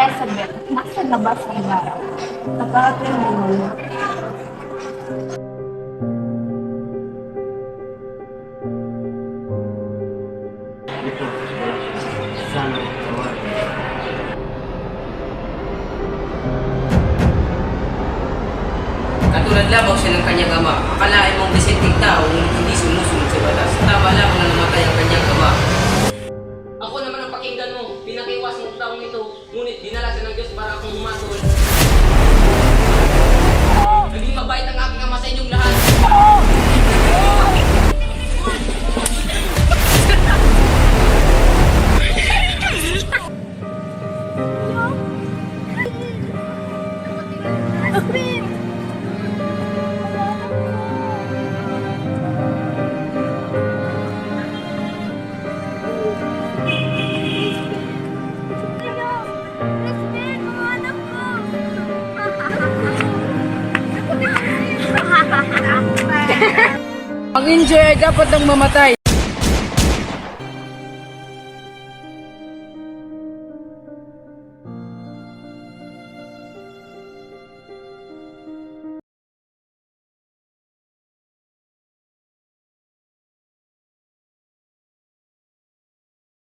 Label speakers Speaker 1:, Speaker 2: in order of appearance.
Speaker 1: Elizabeth at nasa labas ng araw. Nakarating ng mga
Speaker 2: Ito, sana tawagin.
Speaker 3: Katulad lamang siya ng kanyang ama, akalain mong desenting tao ngunit hindi sumusunod sa batas. Tama lamang na namatay ang kanyang ama. Ako naman ang pakinggan mo, pinakiwas ng taong ito, ngunit dinala siya ng Diyos para akong humatol. Naging mabait ang aking ama sa inyong lahat.
Speaker 4: Ang injured dapat nang mamatay.